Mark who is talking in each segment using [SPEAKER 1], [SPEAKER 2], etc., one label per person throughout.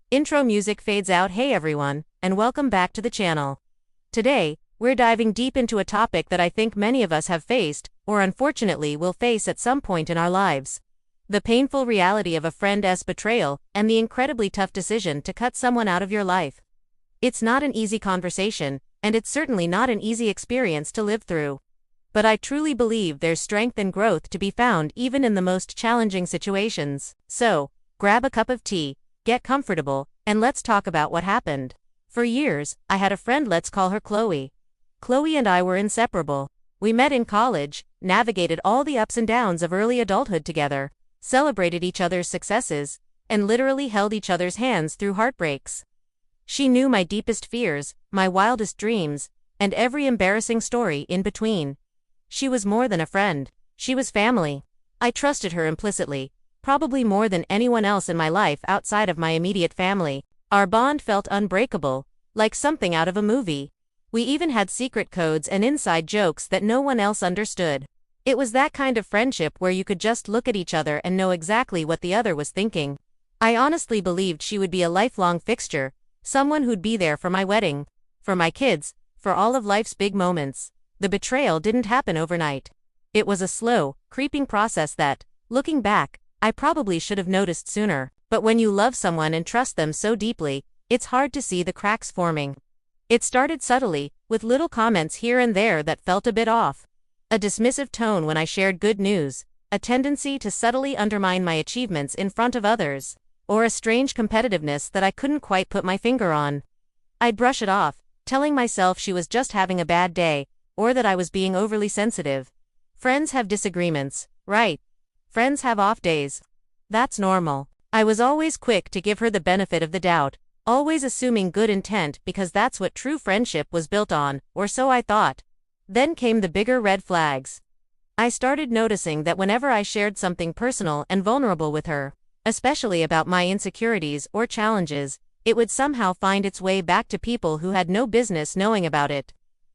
[SPEAKER 1] Intro music fades out. Hey everyone, and welcome back to the channel. Today, we're diving deep into a topic that I think many of us have faced, or unfortunately will face at some point in our lives. The painful reality of a friend's betrayal, and the incredibly tough decision to cut someone out of your life. It's not an easy conversation, and it's certainly not an easy experience to live through. But I truly believe there's strength and growth to be found even in the most challenging situations. So, grab a cup of tea, get comfortable, and let's talk about what happened. For years, I had a friend, let's call her Chloe. Chloe and I were inseparable. We met in college, navigated all the ups and downs of early adulthood together, celebrated each other's successes, and literally held each other's hands through heartbreaks. She knew my deepest fears, my wildest dreams, and every embarrassing story in between. She was more than a friend. She was family. I trusted her implicitly, probably more than anyone else in my life outside of my immediate family. Our bond felt unbreakable, like something out of a movie. We even had secret codes and inside jokes that no one else understood. It was that kind of friendship where you could just look at each other and know exactly what the other was thinking. I honestly believed she would be a lifelong fixture, someone who'd be there for my wedding, for my kids, for all of life's big moments. The betrayal didn't happen overnight. It was a slow, creeping process that, looking back, I probably should have noticed sooner. But when you love someone and trust them so deeply, it's hard to see the cracks forming. It started subtly, with little comments here and there that felt a bit off. A dismissive tone when I shared good news, a tendency to subtly undermine my achievements in front of others, or a strange competitiveness that I couldn't quite put my finger on. I'd brush it off, telling myself she was just having a bad day, or that I was being overly sensitive. Friends have disagreements, right? Friends have off days. That's normal. I was always quick to give her the benefit of the doubt, always assuming good intent because that's what true friendship was built on, or so I thought. Then came the bigger red flags. I started noticing that whenever I shared something personal and vulnerable with her, especially about my insecurities or challenges, it would somehow find its way back to people who had no business knowing about it.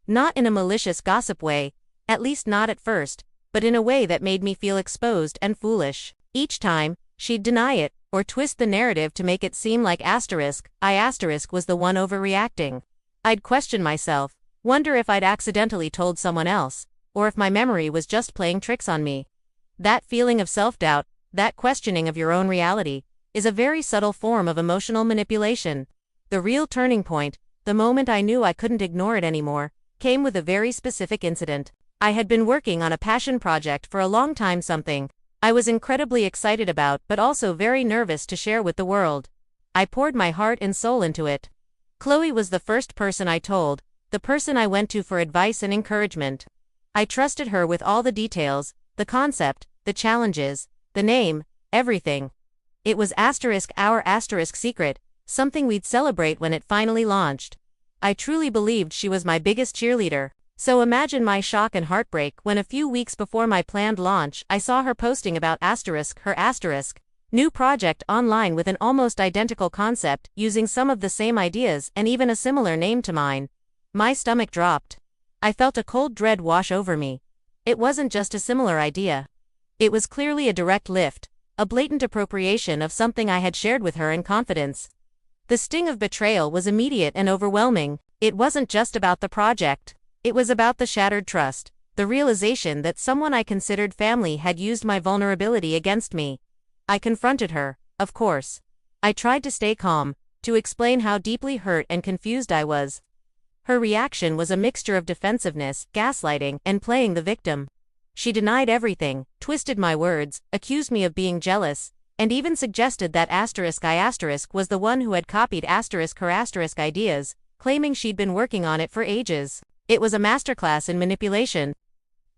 [SPEAKER 1] Not in a malicious gossip way, at least not at first, but in a way that made me feel exposed and foolish. Each time, she'd deny it, or twist the narrative to make it seem like I was the one overreacting. I'd question myself, wonder if I'd accidentally told someone else, or if my memory was just playing tricks on me. That feeling of self-doubt, that questioning of your own reality, is a very subtle form of emotional manipulation. The real turning point, the moment I knew I couldn't ignore it anymore, came with a very specific incident. I had been working on a passion project for a long time, something I was incredibly excited about but also very nervous to share with the world. I poured my heart and soul into it. Chloe was the first person I told, the person I went to for advice and encouragement. I trusted her with all the details, the concept, the challenges, the name, everything. It was our secret, something we'd celebrate when it finally launched. I truly believed she was my biggest cheerleader. So imagine my shock and heartbreak when a few weeks before my planned launch I saw her posting about her new project online with an almost identical concept, using some of the same ideas and even a similar name to mine. My stomach dropped. I felt a cold dread wash over me. It wasn't just a similar idea. It was clearly a direct lift, a blatant appropriation of something I had shared with her in confidence. The sting of betrayal was immediate and overwhelming. It wasn't just about the project. It was about the shattered trust, the realization that someone I considered family had used my vulnerability against me. I confronted her, of course. I tried to stay calm, to explain how deeply hurt and confused I was. Her reaction was a mixture of defensiveness, gaslighting, and playing the victim. She denied everything, twisted my words, accused me of being jealous, and even suggested that I was the one who had copied her ideas, claiming she'd been working on it for ages. It was a masterclass in manipulation.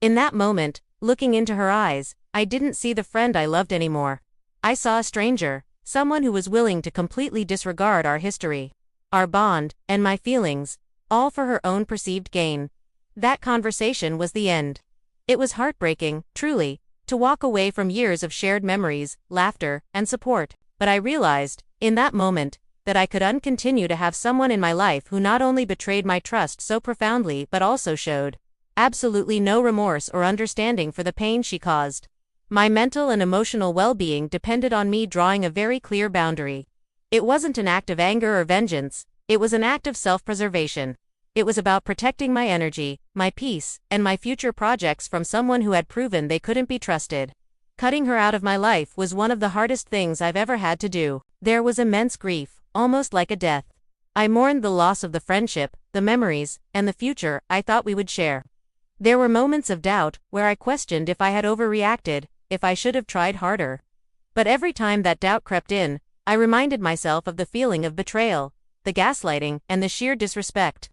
[SPEAKER 1] In that moment, looking into her eyes, I didn't see the friend I loved anymore. I saw a stranger, someone who was willing to completely disregard our history, our bond, and my feelings, all for her own perceived gain. That conversation was the end. It was heartbreaking, truly, to walk away from years of shared memories, laughter, and support. But I realized, in that moment, that I couldn't continue to have someone in my life who not only betrayed my trust so profoundly but also showed absolutely no remorse or understanding for the pain she caused. My mental and emotional well-being depended on me drawing a very clear boundary. It wasn't an act of anger or vengeance, it was an act of self-preservation. It was about protecting my energy, my peace, and my future projects from someone who had proven they couldn't be trusted. Cutting her out of my life was one of the hardest things I've ever had to do. There was immense grief, almost like a death. I mourned the loss of the friendship, the memories, and the future I thought we would share. There were moments of doubt where I questioned if I had overreacted, if I should have tried harder. But every time that doubt crept in, I reminded myself of the feeling of betrayal, the gaslighting, and the sheer disrespect.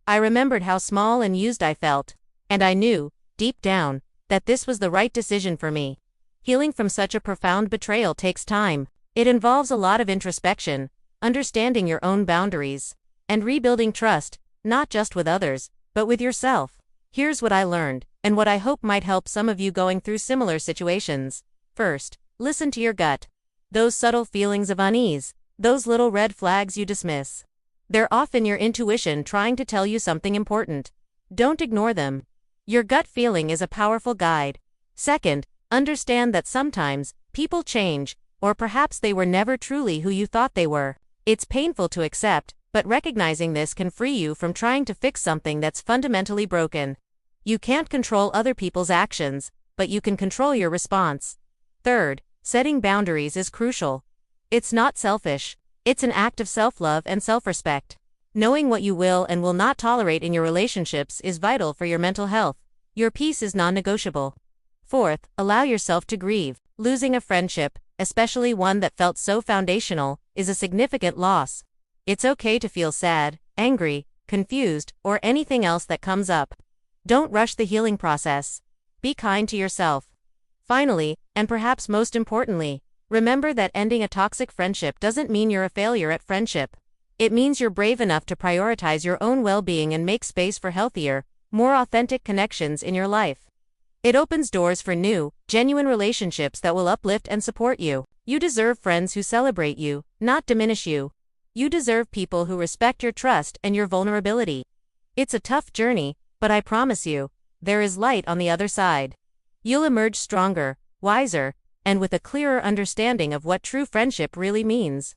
[SPEAKER 1] I remembered how small and used I felt, and I knew, deep down, that this was the right decision for me. Healing from such a profound betrayal takes time. It involves a lot of introspection, understanding your own boundaries, and rebuilding trust, not just with others, but with yourself. Here's what I learned, and what I hope might help some of you going through similar situations. First, listen to your gut. Those subtle feelings of unease, those little red flags you dismiss. They're often your intuition trying to tell you something important. Don't ignore them. Your gut feeling is a powerful guide. Second, understand that sometimes people change, or perhaps they were never truly who you thought they were. It's painful to accept, but recognizing this can free you from trying to fix something that's fundamentally broken. You can't control other people's actions, but you can control your response. Third, setting boundaries is crucial. It's not selfish. It's an act of self-love and self-respect. Knowing what you will and will not tolerate in your relationships is vital for your mental health. Your peace is non-negotiable. Fourth, allow yourself to grieve. Losing a friendship, especially one that felt so foundational, is a significant loss. It's okay to feel sad, angry, confused, or anything else that comes up. Don't rush the healing process. Be kind to yourself. Finally, and perhaps most importantly, remember that ending a toxic friendship doesn't mean you're a failure at friendship. It means you're brave enough to prioritize your own well-being and make space for healthier, more authentic connections in your life. It opens doors for new, genuine relationships that will uplift and support you. You deserve friends who celebrate you, not diminish you. You deserve people who respect your trust and your vulnerability. It's a tough journey, but I promise you, there is light on the other side. You'll emerge stronger, wiser, and with a clearer understanding of what true friendship really means.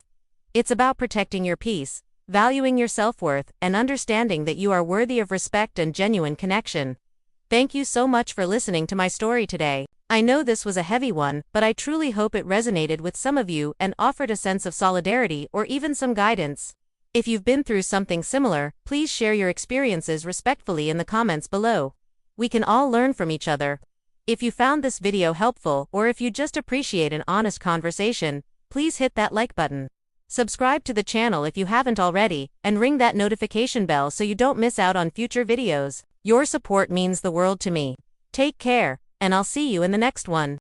[SPEAKER 1] It's about protecting your peace, valuing your self-worth, and understanding that you are worthy of respect and genuine connection. Thank you so much for listening to my story today. I know this was a heavy one, but I truly hope it resonated with some of you and offered a sense of solidarity or even some guidance. If you've been through something similar, please share your experiences respectfully in the comments below. We can all learn from each other. If you found this video helpful or if you just appreciate an honest conversation, please hit that like button. Subscribe to the channel if you haven't already, and ring that notification bell so you don't miss out on future videos. Your support means the world to me. Take care, and I'll see you in the next one.